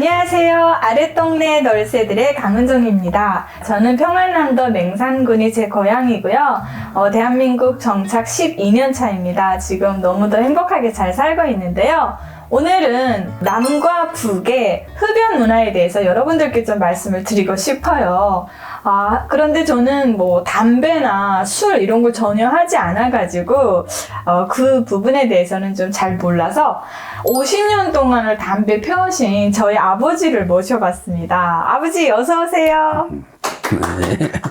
안녕하세요. 아랫동네 널새들의 강은정입니다. 저는 평안남도 맹산군이 제 고향이고요. 대한민국 정착 12년 차입니다. 지금 너무도 행복하게 잘 살고 있는데요. 오늘은 남과 북의 흡연 문화에 대해서 여러분들께 좀 말씀을 드리고 싶어요. 그런데 저는 뭐 담배나 술 이런 걸 전혀 하지 않아가지고 그 부분에 대해서는 좀 잘 몰라서 50년 동안을 담배 피우신 저희 아버지를 모셔봤습니다. 아버지 어서 오세요.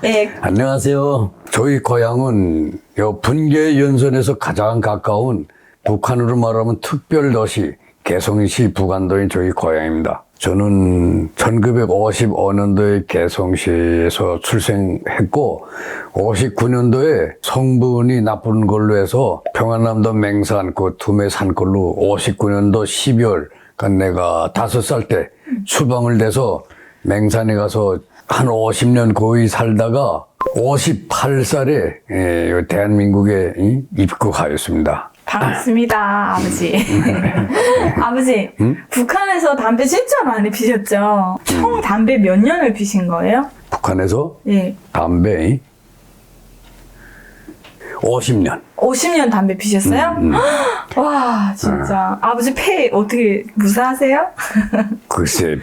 네. 안녕하세요. 저희 고향은 분계 연선에서 가장 가까운 북한으로 말하면 특별도시 개성시 부간도인 저희 고향입니다. 저는 1955년도에 개성시에서 출생했고 59년도에 성분이 나쁜 걸로 해서 평안남도 맹산 그 두메 산골로 59년도 12월 내가 5살 때 추방을 돼서 맹산에 가서 한 50년 거의 살다가 58살에 대한민국에 입국하였습니다. 반갑습니다, 아버지. 아버지, 북한에서 담배 진짜 많이 피셨죠? 총 담배 몇 년을 피신 거예요? 북한에서? 예. 담배 50년. 50년 담배 피셨어요? 와, 진짜. 아버지 폐 어떻게 무사하세요? 글쎄,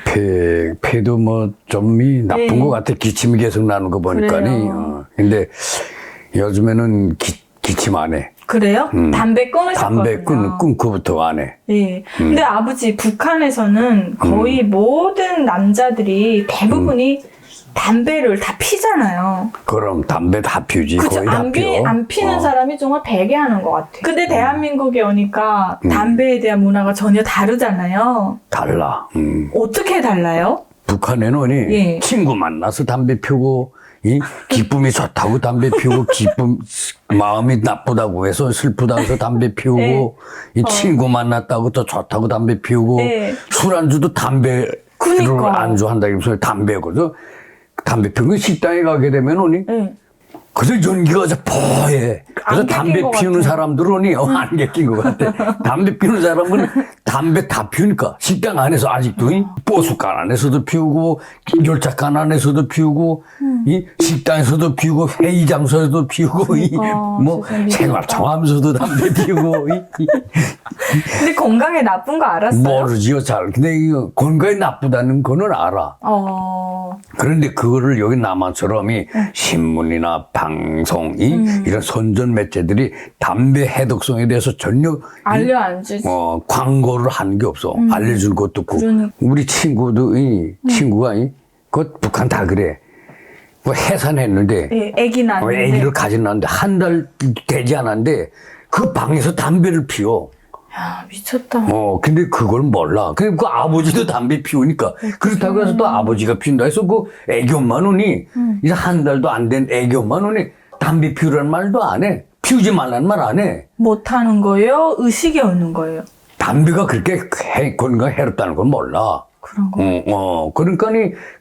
폐도 뭐 좀 나쁜 것 같아. 기침이 계속 나는 거 보니까니. 근데 요즘에는 기침 안 해. 그래요? 담배 끊으셨거든요. 담배 끊고부터 안 해. 예. 근데 아버지, 북한에서는 거의 모든 남자들이 대부분이 담배를 다 피잖아요. 그럼 담배 다 피우지. 그쵸? 거의 다 피워. 안 피는 사람이 정말 배개하는 것 같아. 근데 대한민국에 오니까 담배에 대한 문화가 전혀 다르잖아요. 달라. 어떻게 달라요? 북한에는 예. 친구 만나서 담배 피우고 기쁨이 좋다고 담배 피우고 마음이 나쁘다고 해서 슬프다고 해서 담배 피우고 네. 친구 만났다고 또 좋다고 담배 피우고 네. 술안주도 담배를 그러니까. 안주한다는 소리 담배거든. 담배 피우고 식당에 가게 되면 네. 그래서 연기가 저 포해. 그래서 안 담배 것 피우는 같아. 사람들은 안 객긴 것 같아. 담배 피우는 사람은 담배 다 피우니까 식당 안에서 아직도 버스간 안에서도 피우고 열차간 안에서도 피우고 이 식당에서도 피우고 회의 장소에서도 피우고 뭐 생활청하면서도 담배 피우고 근데 건강에 나쁜 거 알았어요? 모르지요 잘. 근데 이거 건강에 나쁘다는 거는 알아. 그런데 그거를 여기 남한처럼 신문이나 방송 이런 선전 매체들이 담배 해독성에 대해서 전혀 알려 안 주지. 광고를 하는 게 없어. 알려줄 것도 없고. 그러니까. 우리 친구가 그 북한 다 그래. 뭐 해산했는데 예, 애기 낳았는데. 애기를 가져놨는데 한 달 되지 않았는데 그 방에서 담배를 피워. 야, 미쳤다. 근데 그걸 몰라. 그 아버지도 담배 피우니까. 그렇다고 해서 또 아버지가 피운다 해서 그 애기 엄마는 이제 한 달도 안 된 애기 엄마는 담배 피우라는 말도 안 해. 피우지 말라는 말 안 해. 못하는 거예요? 의식이 없는 거예요? 담배가 그렇게 건강에 해롭다는 건 몰라. 그런 거. 그러니까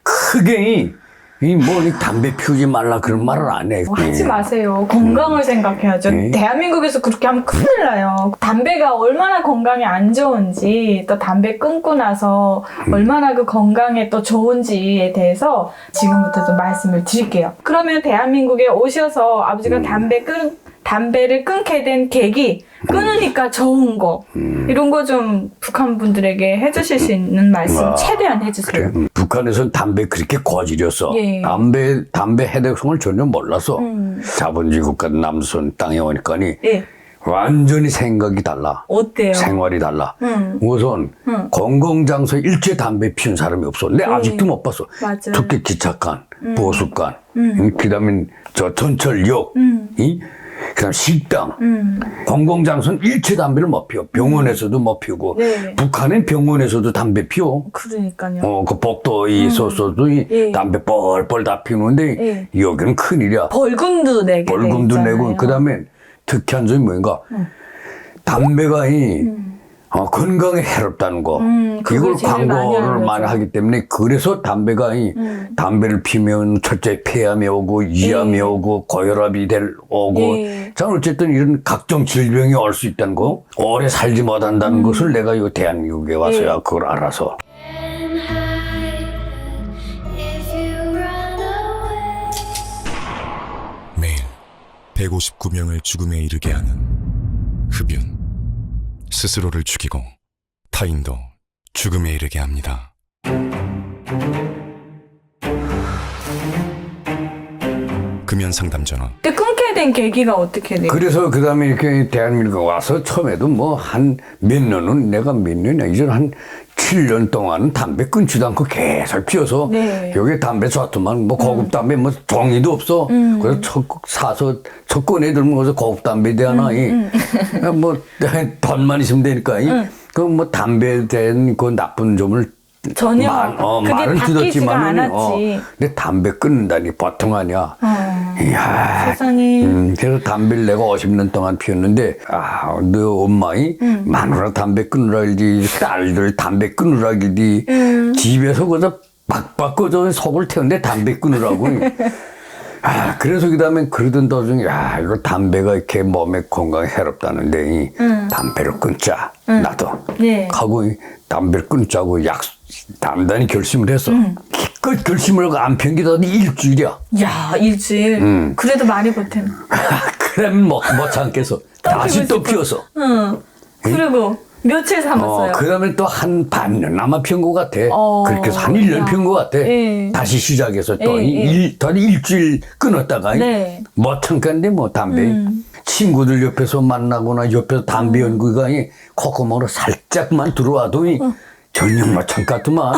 크게 담배 피우지 말라 그런 말을 안 해. 하지 마세요. 건강을 생각해야죠. 대한민국에서 그렇게 하면 큰일 나요. 담배가 얼마나 건강에 안 좋은지, 또 담배 끊고 나서 얼마나 그 건강에 또 좋은지에 대해서 지금부터 좀 말씀을 드릴게요. 그러면 대한민국에 오셔서 아버지가 담배를 끊게 된 계기, 끊으니까 좋은 거, 이런 거 좀 북한 분들에게 해주실 수 있는 말씀 최대한 해주세요. 그래. 북한에서는 담배 그렇게 고질이었어. 예. 담배 해독성을 전혀 몰라서 자본주의 국가 남선 땅에 오니까 예. 완전히 생각이 달라. 어때요? 생활이 달라. 우선 공공장소에 일체 담배 피운 사람이 없어. 내 아직도 못 봤어. 맞아요. 특히 기차간, 버스간, 그다음에 저 전철역, 그다음 식당, 공공장소는 일체 담배를 못 피워. 병원에서도 못 피우고, 네. 북한은 병원에서도 담배 피워. 그러니까요. 그 복도에 있어서도 담배 뻘뻘 다 피우는데 여기는 큰일이야. 벌금도 내게 벌금도 내고 그다음에 특이한 점이 뭔가 담배가 건강에 해롭다는 거. 이걸 제일 광고를 많이 하기 때문에 그래서 담배가 담배를 피면 첫째 폐암이 오고 위암이 오고 고혈압이 오고 자 어쨌든 이런 각종 질병이 올 수 있다는 거 오래 살지 못한다는 것을 내가 이 대한민국에 와서야 그걸 알아서 159명을 죽음에 이르게 하는 흡연. 스스로를 죽이고 타인도 죽음에 이르게 합니다. 금연 상담 전화 근데 끊게 된 계기가 어떻게 돼요? 그래서 그 다음에 이렇게 대한민국 와서 처음에도 뭐 한 몇 년은 내가 몇 년이야. 이전 한 7년 동안은 담배 끊지도 않고 계속 피워서 네. 여기 담배 줬더만 뭐 고급 담배 뭐 종이도 없어. 그래서 사서 첫 꺼내 들면 거기서 고급 담배 대하나 뭐 돈만 있으면 되니까 그 뭐 담배에 대한 그 나쁜 점을 전혀 그게 말은 바뀌지가 듣었지만은 않았지. 근데 담배 끊는다니 보통 아니야. 이야. 세상에. 그래서 담배를 내가 50년 동안 피웠는데, 너 엄마이 마누라 담배 끊으라 그러지, 딸들 담배 끊으라 그러지, 집에서 그저 박박 꺼져 속을 태우는데 담배 끊으라고. 그래서 그 다음에 그러던 도중에, 이거 담배가 이렇게 몸에 건강에 해롭다는데, 담배를 끊자, 나도. 네. 하고, 담배를 끊자고 단단히 결심을 했어. 기껏 결심을 하고 안 피운 게 더 일주일이야. 야, 일주일. 그래도 많이 버텼네. 그러면 못 참겠어. 다시 또 피웠어. 그리고 며칠 삼았어요. 그 다음에 또 한 반년 아마 피운 것 같아. 그렇게 해서 한 1년 야. 피운 것 같아. 예. 다시 시작해서 또 예. 더 일주일 끊었다가 네. 못 참겠는데 뭐 담배. 친구들 옆에서 만나거나 옆에서 담배 연구가 콧구멍으로 살짝만 들어와도 전혀 못 참겠더만.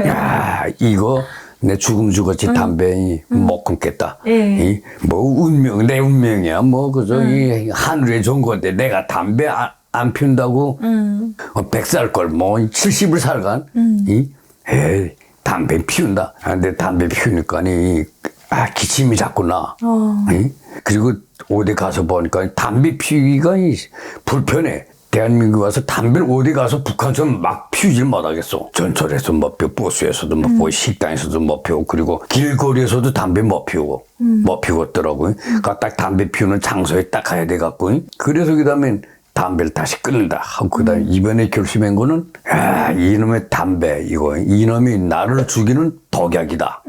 야, 이거 내 죽음 죽었지 담배 못 끊겠다. 예. 뭐 내 운명이야. 뭐 그저 이 하늘에 좋은 건데 내가 담배 안 피운다고 100살 걸 뭐 70을 살간 에이, 담배 피운다. 근데 담배 피우니까 기침이 자꾸 나. 그리고 어디 가서 보니까 담배 피우기가 불편해. 대한민국 와서 담배를 어디 가서 북한처럼 막 피우질 못하겠어. 전철에서 못 피우고 버스에서도 못 피우고 식당에서도 못 피우고 그리고 길거리에서도 담배 못 피우고 못 피웠더라고요. 그러니까 딱 담배 피우는 장소에 딱 가야 돼갖고 그래서 그 다음에 담배를 다시 끊는다 하고 그 다음에 이번에 결심한 거는 이놈의 담배 이놈이 나를 죽이는 독약이다.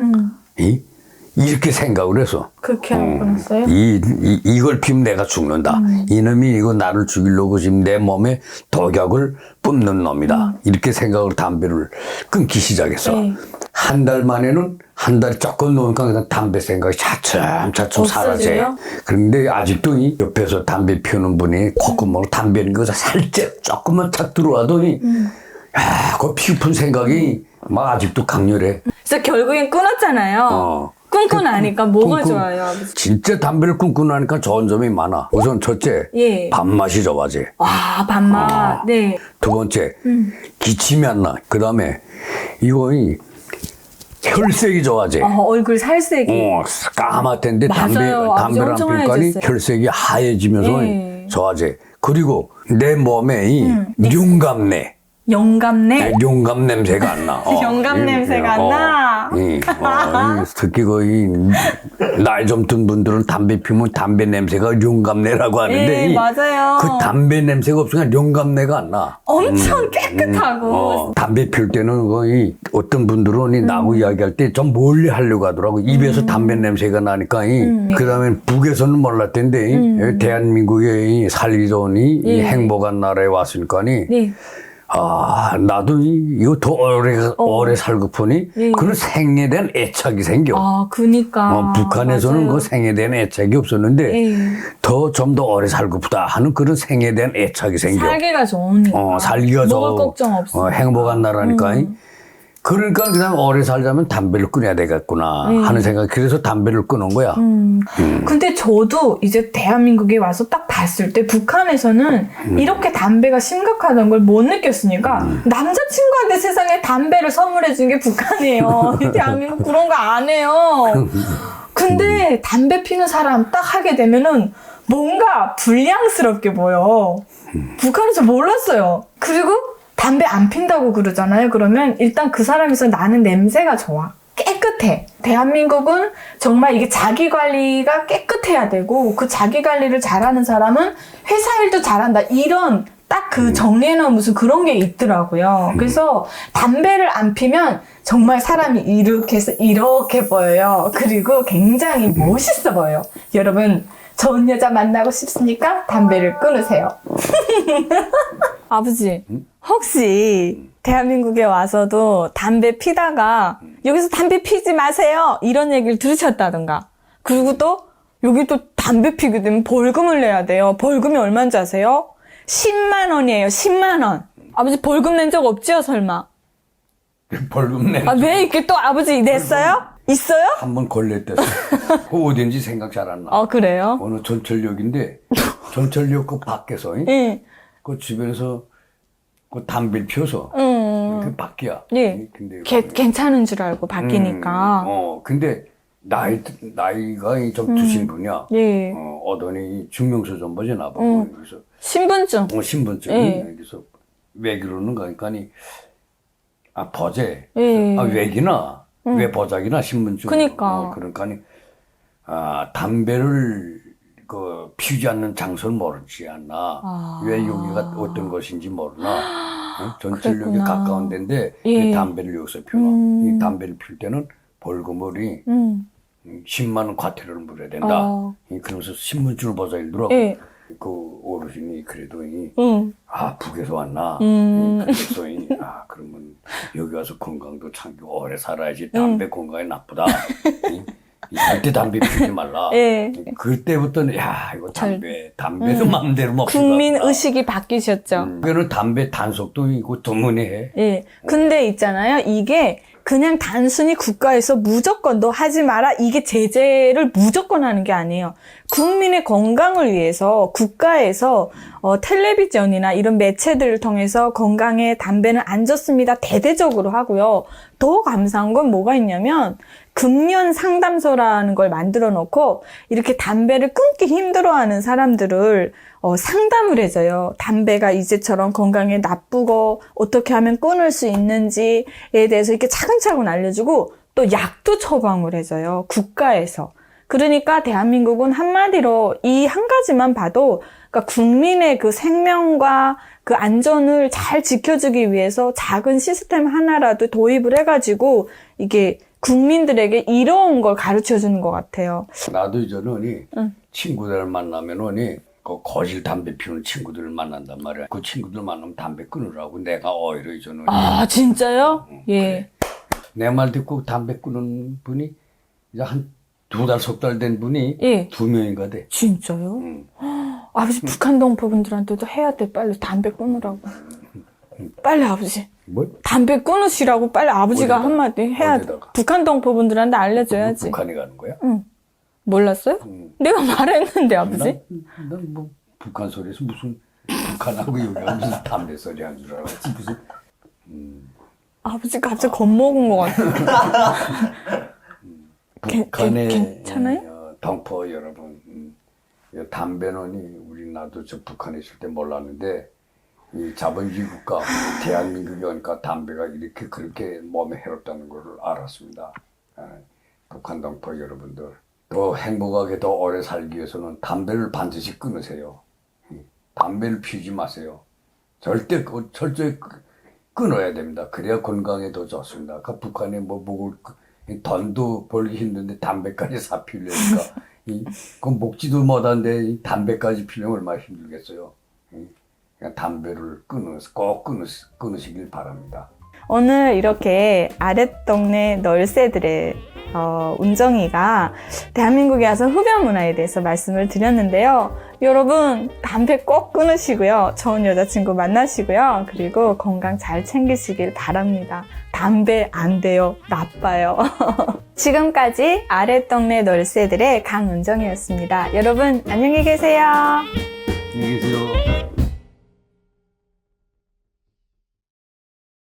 이렇게 생각을 해서. 그렇게 하고 끊었어요? 이걸 피우면 내가 죽는다. 이놈이 이거 나를 죽이려고 지금 내 몸에 독약을 뿜는 놈이다. 이렇게 생각을 담배를 끊기 시작했어. 네. 한 달 만에는 한 달 조금 놓으니까 그냥 담배 생각이 차츰 사라져. 없어져요? 그런데 아직도 옆에서 담배 피우는 분이 콧구멍으로 담배는 거서 살짝 조금만 착 들어와더니 그 피우픈 생각이 막 아직도 강렬해. 그래서 결국엔 끊었잖아요. 끊고 나니까 뭐가 좋아요, 아버지? 진짜 담배를 끊고 나니까 좋은 점이 많아. 우선 첫째, 예. 밥맛이 좋아지. 와, 밥맛. 네. 두 번째, 기침이 안 나. 그 다음에 혈색이 좋아지. 얼굴 살색이. 까맣던데 맞아요. 아버지 담배를 안 엄청 피우니까 하얘졌어요. 혈색이 하얘지면서 예. 좋아지. 그리고 내 몸에 융감내. 영감내? 용감 냄새가 안 나. 영감 냄새가 안 나? 특히 나이 좀 든 분들은 담배 피우면 담배 냄새가 용감내라고 하는데 예, 맞아요. 그 담배 냄새가 없으니까 용감내가 안 나. 엄청 깨끗하고. 담배 피울 때는 어떤 분들은 나하고 이야기할 때 좀 멀리 하려고 하더라고. 입에서 담배 냄새가 나니까. 그 다음에 북에서는 몰랐던데 대한민국에 살기 좋은 이 행복한 나라에 왔으니까 네. 나도 이거 더 오래 살고 보니 그런 생에 대한 애착이 생겨. 그니까. 북한에서는 맞아요. 그 생에 대한 애착이 없었는데 예. 좀 더 오래 살고 보다 하는 그런 생에 대한 애착이 생겨. 살기가 좋으니까. 살기가 먹을 걱정 없어. 행복한 나라니까. 그러니까 그냥 오래 살자면 담배를 끊어야 되겠구나 하는 생각. 그래서 담배를 끊은 거야. 근데 저도 이제 대한민국에 와서 딱 봤을 때 북한에서는 이렇게 담배가 심각하다는 걸 못 느꼈으니까 남자친구한테 세상에 담배를 선물해 준 게 북한이에요. 이 대한민국 그런 거 안 해요. 근데 담배 피는 사람 딱 하게 되면은 뭔가 불량스럽게 보여. 북한에서 몰랐어요. 그리고 담배 안 핀다고 그러잖아요. 그러면 일단 그 사람에서 나는 냄새가 좋아. 깨끗해. 대한민국은 정말 이게 자기 관리가 깨끗해야 되고 그 자기 관리를 잘하는 사람은 회사 일도 잘한다. 이런 딱 그 정리해놓은 무슨 그런 게 있더라고요. 그래서 담배를 안 피면 정말 사람이 이렇게 해서 이렇게 보여요. 그리고 굉장히 멋있어 보여요. 여러분 좋은 여자 만나고 싶습니까? 담배를 끊으세요. 아버지, 혹시 대한민국에 와서도 담배 피다가 여기서 담배 피지 마세요 이런 얘기를 들으셨다던가, 그리고 또 여기 또 담배 피게 되면 벌금을 내야 돼요. 벌금이 얼마인지 아세요? 10만 원이에요. 10만 원. 아버지 벌금 낸 적 없지요, 설마? 벌금 내. 아, 왜 이렇게 또 아버지 냈어요? 있어요? 한번 걸렸댔어. 그 어딘지 생각 잘 안 나. 아, 그래요? 어느 전철역인데 전철역 그 밖에서 예. 그 주변에서 그 담배를 피워서 그 밖이야. 예. 근데 괜찮은 줄 알고 바뀌니까. 근데 나이가 좀 드신 분이야. 예. 어더니 증명서 좀 보지나 보고 그래서 신분증. 신분증이 예. 그래서 왜 그러는 거니까니 버제. 예. 왜기나 왜 버작이나 신분증. 그니까. 그러니까니 담배를 그 피우지 않는 장소를 모르지 않나. 왜 여기가 어떤 것인지 모르나. 전철역에 그랬구나. 가까운 데인데 예. 이 담배를 여기서 피우나. 이 담배를 피울 때는 벌금을 10만 원 과태료를 물어야 된다. 그러면서 신분증을 보자 이러더라고. 예. 그 어르신이 그래도 북에서 왔나. 그래서 그러면 여기 와서 건강도 참고 오래 살아야지. 담배 건강에 나쁘다. 절대 담배 피우지 말라. 예. 그때부터는 이거 담배도 마음대로 먹지. 국민 의식이 바뀌셨죠. 그거는 담배 단속도 있고 드문해. 예. 근데 있잖아요. 이게 그냥 단순히 국가에서 무조건 너 하지 마라 이게 제재를 무조건 하는 게 아니에요. 국민의 건강을 위해서 국가에서 텔레비전이나 이런 매체들을 통해서 건강에 담배는 안 좋습니다 대대적으로 하고요. 더 감사한 건 뭐가 있냐면 금연 상담소라는 걸 만들어 놓고 이렇게 담배를 끊기 힘들어하는 사람들을 상담을 해줘요. 담배가 이제처럼 건강에 나쁘고 어떻게 하면 끊을 수 있는지에 대해서 이렇게 차근차근 알려주고 또 약도 처방을 해줘요. 국가에서. 그러니까 대한민국은 한마디로 이 한 가지만 봐도 그러니까 국민의 그 생명과 그 안전을 잘 지켜주기 위해서 작은 시스템 하나라도 도입을 해가지고 이게 국민들에게 이로운 걸 가르쳐주는 것 같아요. 나도 이제는 친구들 만나면은 그 거질 담배 피우는 친구들을 만난단 말이야. 그 친구들 만나면 담배 끊으라고 내가 오히려 이제는. 아, 진짜요? 예. 그래. 내 말 듣고 담배 끊는 분이 이제 한 2달, 3달 된 분이 예. 2명인가 돼. 진짜요? 아버지 북한 동포분들한테도 해야 돼. 빨리 담배 끊으라고. 빨리 아버지. 뭐? 담배 끊으시라고 빨리 아버지가 어디다가? 한마디 해야 돼. 어디다가? 북한 동포분들한테 알려줘야지. 북한에 가는 거야? 몰랐어요? 내가 말했는데 아버지. 난 뭐 북한 소리에서 무슨 북한하고 여기가 무슨 담배 소리 한 줄 알았지. 무슨 아버지 갑자기 겁먹은 것 같아. 북한의 괜찮아요? 동포 여러분, 담배는 나도 저 북한에 있을 때 몰랐는데 이 자본주의 국가 대한민국이 오니까 담배가 이렇게 그렇게 몸에 해롭다는 걸 알았습니다. 북한 동포 여러분들 더 행복하게 더 오래 살기 위해서는 담배를 반드시 끊으세요. 담배를 피우지 마세요. 절대 철저히 끊어야 됩니다. 그래야 건강에 더 좋습니다. 그 북한에 뭐 먹을 돈도 벌기 힘든데 담배까지 사 피우려니까 그 먹지도 못한데 담배까지 피우면 얼마나 힘들겠어요. 그냥 담배를 꼭 끊으시길 바랍니다. 오늘 이렇게 아랫동네 널새들의 운정이가 대한민국에 와서 흡연 문화에 대해서 말씀을 드렸는데요. 여러분 담배 꼭 끊으시고요. 좋은 여자친구 만나시고요. 그리고 건강 잘 챙기시길 바랍니다. 담배 안 돼요. 나빠요. 지금까지 아랫동네 널새들의 강운정이었습니다. 여러분 안녕히 계세요. 안녕히 계세요.